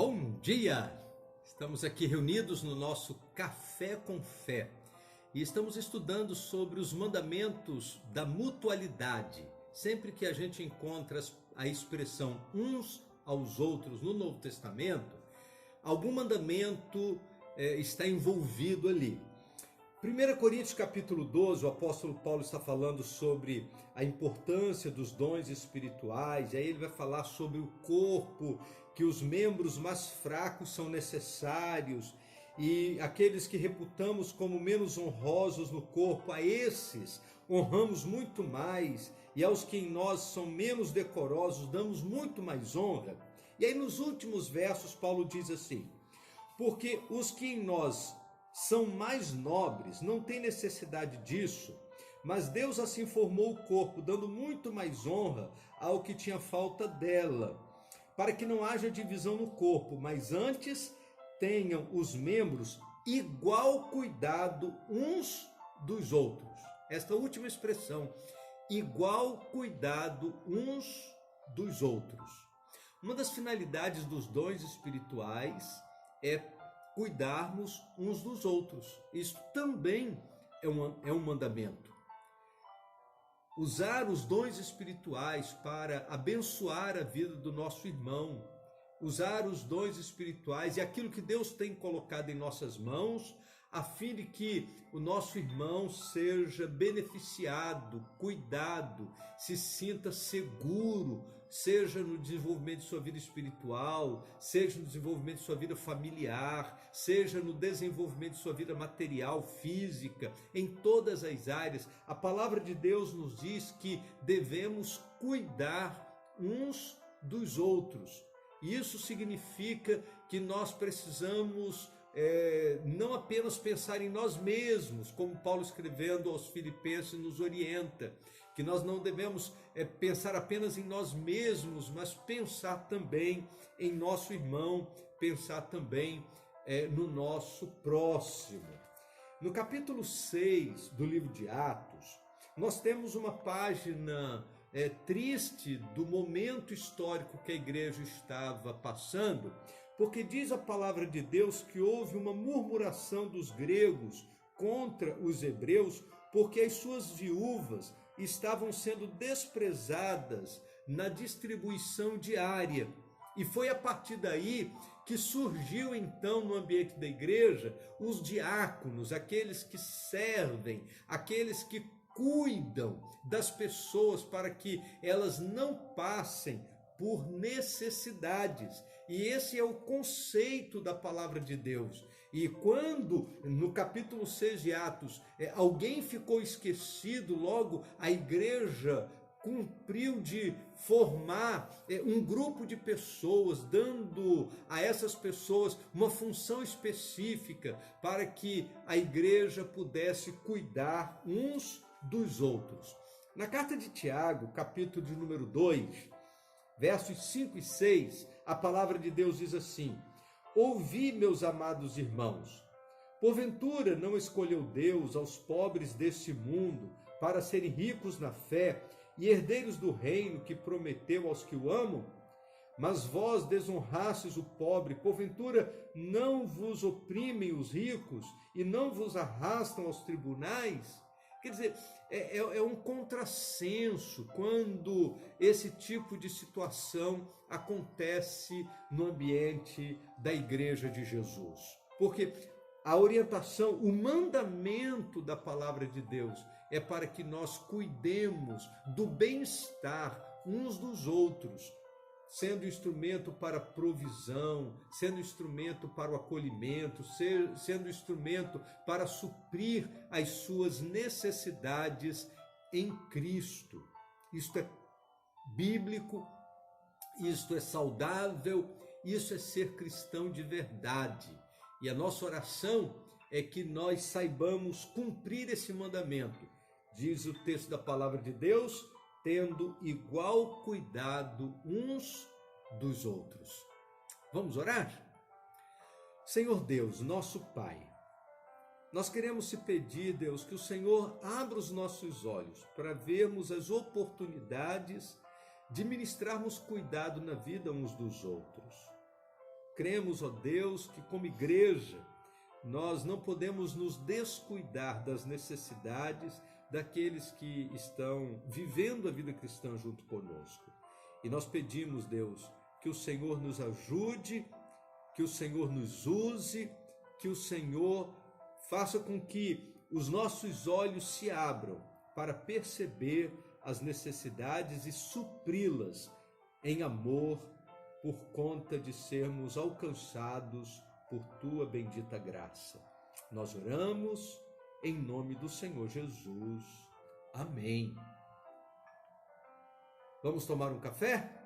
Bom dia! Estamos aqui reunidos no nosso Café com Fé e estamos estudando sobre os mandamentos da mutualidade. Sempre que a gente encontra a expressão uns aos outros no Novo Testamento, algum mandamento está envolvido ali. 1 Coríntios capítulo 12, o apóstolo Paulo está falando sobre a importância dos dons espirituais, e aí ele vai falar sobre o corpo, que os membros mais fracos são necessários, e aqueles que reputamos como menos honrosos no corpo, a esses honramos muito mais, e aos que em nós são menos decorosos damos muito mais honra. E aí nos últimos versos Paulo diz assim: porque os que em nós são mais nobres, não tem necessidade disso, mas Deus assim formou o corpo, dando muito mais honra ao que tinha falta dela, para que não haja divisão no corpo, mas antes tenham os membros igual cuidado uns dos outros. Esta última expressão, igual cuidado uns dos outros. Uma das finalidades dos dons espirituais é cuidarmos uns dos outros. Isso também é um mandamento. Usar os dons espirituais para abençoar a vida do nosso irmão. Usar os dons espirituais e aquilo que Deus tem colocado em nossas mãos, a fim de que o nosso irmão seja beneficiado, cuidado, se sinta seguro, seja no desenvolvimento de sua vida espiritual, seja no desenvolvimento de sua vida familiar, seja no desenvolvimento de sua vida material, física, em todas as áreas. A palavra de Deus nos diz que devemos cuidar uns dos outros. Isso significa que nós precisamos não apenas pensar em nós mesmos, como Paulo escrevendo aos Filipenses nos orienta, que nós não devemos pensar apenas em nós mesmos, mas pensar também em nosso irmão, pensar também no nosso próximo. No capítulo 6 do livro de Atos, nós temos uma página triste do momento histórico que a igreja estava passando, porque diz a palavra de Deus que houve uma murmuração dos gregos contra os hebreus, porque as suas viúvas estavam sendo desprezadas na distribuição diária. E foi a partir daí que surgiu então no ambiente da igreja os diáconos, aqueles que servem, aqueles que cuidam das pessoas para que elas não passem por necessidades. E esse é o conceito da palavra de Deus. E quando no capítulo 6 de Atos alguém ficou esquecido, logo a igreja cumpriu de formar um grupo de pessoas, dando a essas pessoas uma função específica para que a igreja pudesse cuidar uns dos outros. Na carta de Tiago, capítulo de número 2, versos 5 e 6, a palavra de Deus diz assim: ouvi, meus amados irmãos, porventura não escolheu Deus aos pobres deste mundo para serem ricos na fé e herdeiros do reino que prometeu aos que o amam? Mas vós desonrastes o pobre, porventura não vos oprimem os ricos e não vos arrastam aos tribunais? Quer dizer, é um contrassenso quando esse tipo de situação acontece no ambiente da igreja de Jesus. Porque a orientação, o mandamento da palavra de Deus é para que nós cuidemos do bem-estar uns dos outros, sendo instrumento para a provisão, sendo instrumento para o acolhimento, sendo instrumento para suprir as suas necessidades em Cristo. Isto é bíblico, isto é saudável, isso é ser cristão de verdade. E a nossa oração é que nós saibamos cumprir esse mandamento. Diz o texto da palavra de Deus: tendo igual cuidado uns dos outros. Vamos orar? Senhor Deus, nosso Pai, nós queremos te pedir, Deus, que o Senhor abra os nossos olhos para vermos as oportunidades de ministrarmos cuidado na vida uns dos outros. cremos, ó Deus, que como igreja nós não podemos nos descuidar das necessidades daqueles que estão vivendo a vida cristã junto conosco. E nós pedimos, Deus, que o Senhor nos ajude, que o Senhor nos use, que o Senhor faça com que os nossos olhos se abram para perceber as necessidades e supri-las em amor, por conta de sermos alcançados por tua bendita graça. Nós oramos em nome do Senhor Jesus. Amém. Vamos tomar um café?